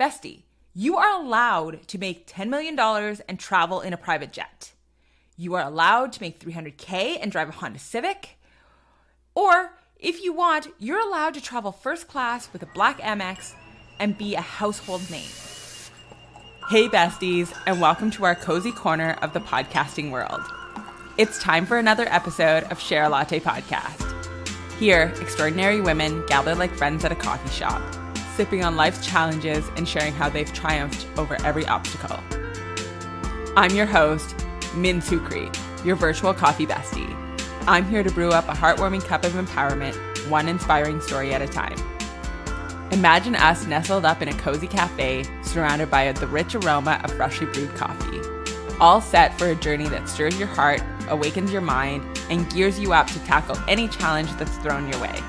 Bestie, you are allowed to make $10 million and travel in a private jet. You are allowed to make $300K and drive a Honda Civic. Or if you want, you're allowed to travel first class with a black Amex and be a household name. Hey besties, and welcome to our cozy corner of the podcasting world. It's time for another episode of Share a Latte podcast. Here, extraordinary women gather like friends at a coffee shop, sipping on life's challenges and sharing how they've triumphed over every obstacle. I'm your host, Min Sukree, your virtual coffee bestie. I'm here to brew up a heartwarming cup of empowerment, one inspiring story at a time. Imagine us nestled up in a cozy cafe, surrounded by the rich aroma of freshly brewed coffee, all set for a journey that stirs your heart, awakens your mind, and gears you up to tackle any challenge that's thrown your way.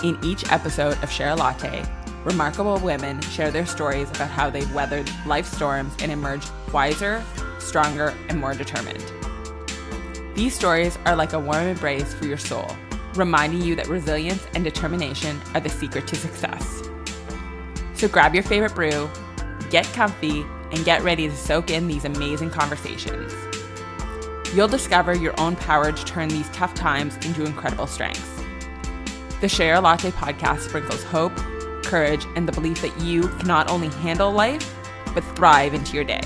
In each episode of Share a Latte, remarkable women share their stories about how they've weathered life's storms and emerged wiser, stronger, and more determined. These stories are like a warm embrace for your soul, reminding you that resilience and determination are the secret to success. So grab your favorite brew, get comfy, and get ready to soak in these amazing conversations. You'll discover your own power to turn these tough times into incredible strengths. The Share a Latte podcast sprinkles hope, courage, and the belief that you can not only handle life, but thrive into your day.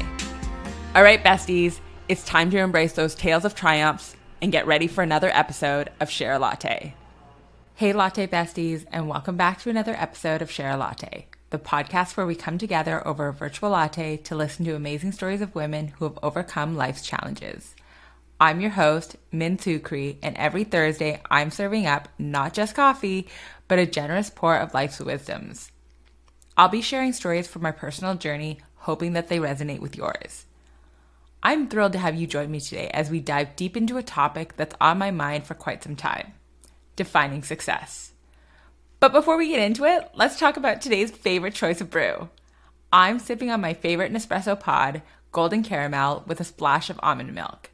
All right, besties, it's time to embrace those tales of triumphs and get ready for another episode of Share a Latte. Hey, Latte besties, and welcome back to another episode of Share a Latte, the podcast where we come together over a virtual latte to listen to amazing stories of women who have overcome life's challenges. I'm your host, Min Sukree, and every Thursday I'm serving up not just coffee, but a generous pour of life's wisdoms. I'll be sharing stories from my personal journey, hoping that they resonate with yours. I'm thrilled to have you join me today as we dive deep into a topic that's on my mind for quite some time: defining success. But before we get into it, let's talk about today's favorite choice of brew. I'm sipping on my favorite Nespresso pod, golden caramel with a splash of almond milk.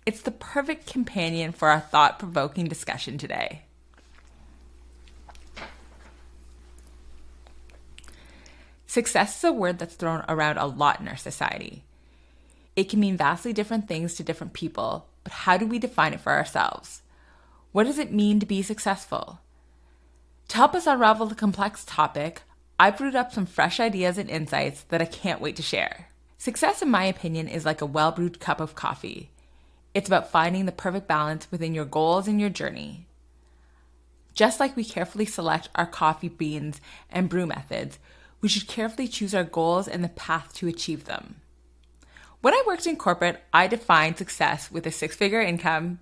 It's the perfect companion for our thought-provoking discussion today. Success is a word that's thrown around a lot in our society. It can mean vastly different things to different people, but how do we define it for ourselves? What does it mean to be successful? To help us unravel the complex topic, I brewed up some fresh ideas and insights that I can't wait to share. Success, in my opinion, is like a well-brewed cup of coffee. It's about finding the perfect balance within your goals and your journey. Just like we carefully select our coffee beans and brew methods, we should carefully choose our goals and the path to achieve them. When I worked in corporate, I defined success with a six-figure income,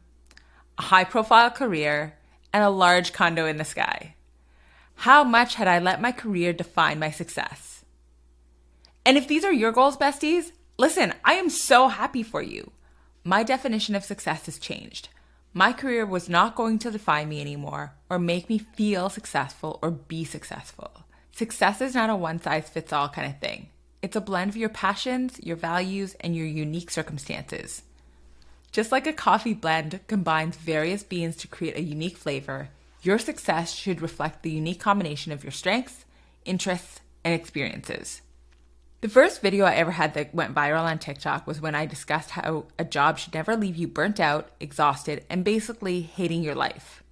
a high-profile career, and a large condo in the sky. How much had I let my career define my success? And if these are your goals, besties, listen, I am so happy for you. My definition of success has changed. My career was not going to define me anymore or make me feel successful or be successful. Success is not a one-size-fits-all kind of thing. It's a blend of your passions, your values, and your unique circumstances. Just like a coffee blend combines various beans to create a unique flavor, your success should reflect the unique combination of your strengths, interests, and experiences. The first video I ever had that went viral on TikTok was when I discussed how a job should never leave you burnt out, exhausted, and basically hating your life.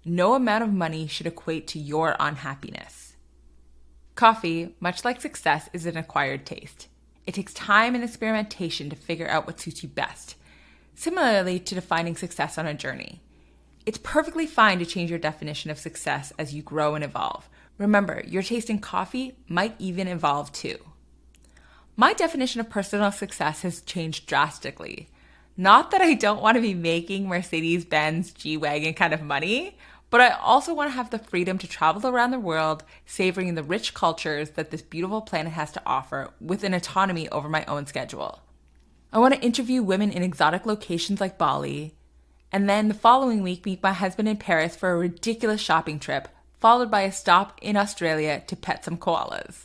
No amount of money should equate to your unhappiness. Coffee, much like success, is an acquired taste. It takes time and experimentation to figure out what suits you best, similarly to defining success on a journey. It's perfectly fine to change your definition of success as you grow and evolve. Remember, your taste in coffee might even evolve too. My definition of personal success has changed drastically. Not that I don't want to be making Mercedes-Benz G-Wagon kind of money, but I also want to have the freedom to travel around the world, savoring the rich cultures that this beautiful planet has to offer with an autonomy over my own schedule. I want to interview women in exotic locations like Bali, and then the following week meet my husband in Paris for a ridiculous shopping trip, followed by a stop in Australia to pet some koalas.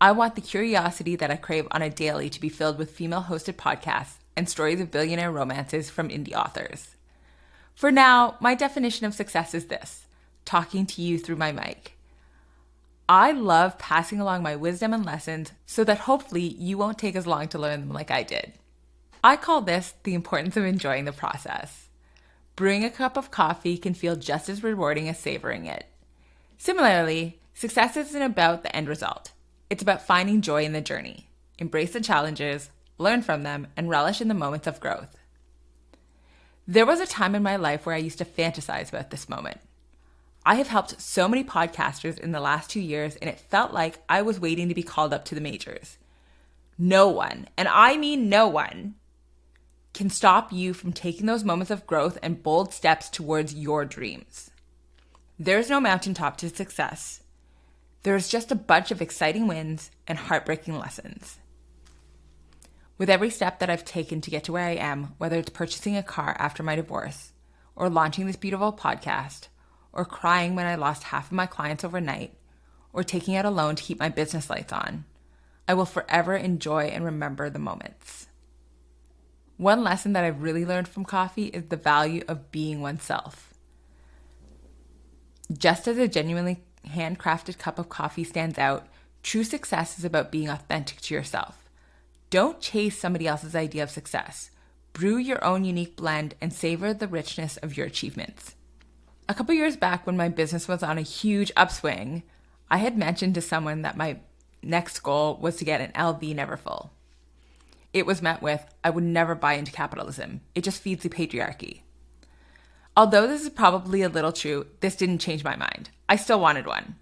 I want the curiosity that I crave on a daily to be filled with female-hosted podcasts and stories of billionaire romances from indie authors. For now, my definition of success is this: talking to you through my mic. I love passing along my wisdom and lessons so that hopefully you won't take as long to learn them like I did. I call this the importance of enjoying the process. Brewing a cup of coffee can feel just as rewarding as savoring it. Similarly, success isn't about the end result. It's about finding joy in the journey. Embrace the challenges, learn from them, and relish in the moments of growth. There was a time in my life where I used to fantasize about this moment. I have helped so many podcasters in the last 2 years, and it felt like I was waiting to be called up to the majors. No one, and I mean no one, can stop you from taking those moments of growth and bold steps towards your dreams. There's no mountaintop to success. There's just a bunch of exciting wins and heartbreaking lessons. With every step that I've taken to get to where I am, whether it's purchasing a car after my divorce, or launching this beautiful podcast, or crying when I lost half of my clients overnight, or taking out a loan to keep my business lights on, I will forever enjoy and remember the moments. One lesson that I've really learned from coffee is the value of being oneself. Just as a genuinely handcrafted cup of coffee stands out, true success is about being authentic to yourself. Don't chase somebody else's idea of success. Brew your own unique blend and savor the richness of your achievements. A couple years back, when my business was on a huge upswing, I had mentioned to someone that my next goal was to get an LV Neverfull. It was met with, I would never buy into capitalism. It just feeds the patriarchy. Although this is probably a little true, this didn't change my mind. I still wanted one.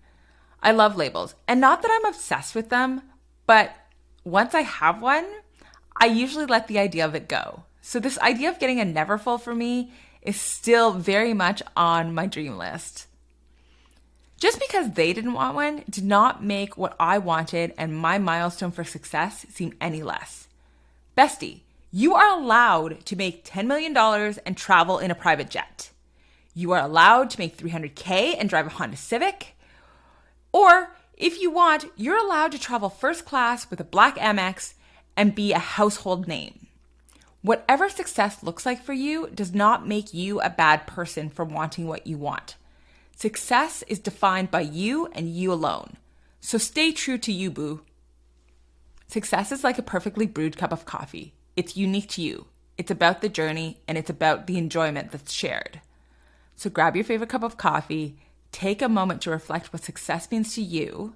I love labels, and not that I'm obsessed with them, but once I have one, I usually let the idea of it go. So this idea of getting a Neverfull for me is still very much on my dream list. Just because they didn't want one did not make what I wanted and my milestone for success seem any less. Bestie, you are allowed to make $10 million and travel in a private jet. You are allowed to make $300K and drive a Honda Civic. Or if you want, you're allowed to travel first class with a black Amex and be a household name. Whatever success looks like for you does not make you a bad person for wanting what you want. Success is defined by you and you alone. So stay true to you, boo. Success is like a perfectly brewed cup of coffee. It's unique to you. It's about the journey and it's about the enjoyment that's shared. So grab your favorite cup of coffee, take a moment to reflect what success means to you,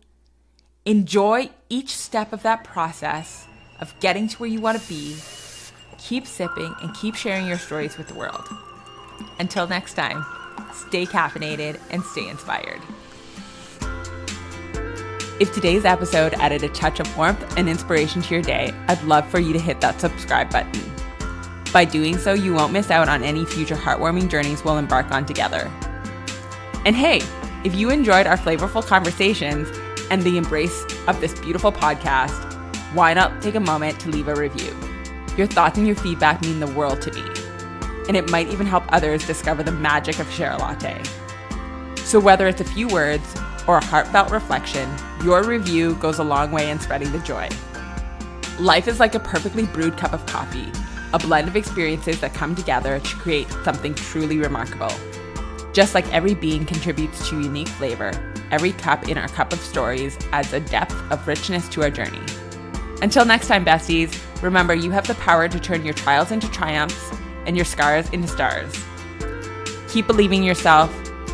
enjoy each step of that process of getting to where you want to be, keep sipping, and keep sharing your stories with the world. Until next time, stay caffeinated and stay inspired. If today's episode added a touch of warmth and inspiration to your day, I'd love for you to hit that subscribe button. By doing so, you won't miss out on any future heartwarming journeys we'll embark on together. And hey, if you enjoyed our flavorful conversations and the embrace of this beautiful podcast, why not take a moment to leave a review? Your thoughts and your feedback mean the world to me, and it might even help others discover the magic of Share a Latte. So whether it's a few words or a heartfelt reflection, your review goes a long way in spreading the joy. Life is like a perfectly brewed cup of coffee, a blend of experiences that come together to create something truly remarkable. Just like every bean contributes to unique flavor, every cup in our cup of stories adds a depth of richness to our journey. Until next time, besties, remember you have the power to turn your trials into triumphs and your scars into stars. Keep believing in yourself,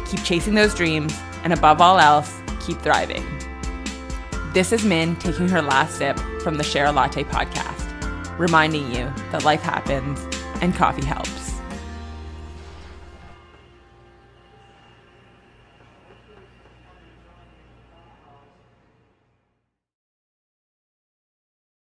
keep chasing those dreams, and above all else, keep thriving. This is Min taking her last sip from the Share a Latte podcast, reminding you that life happens and coffee helps.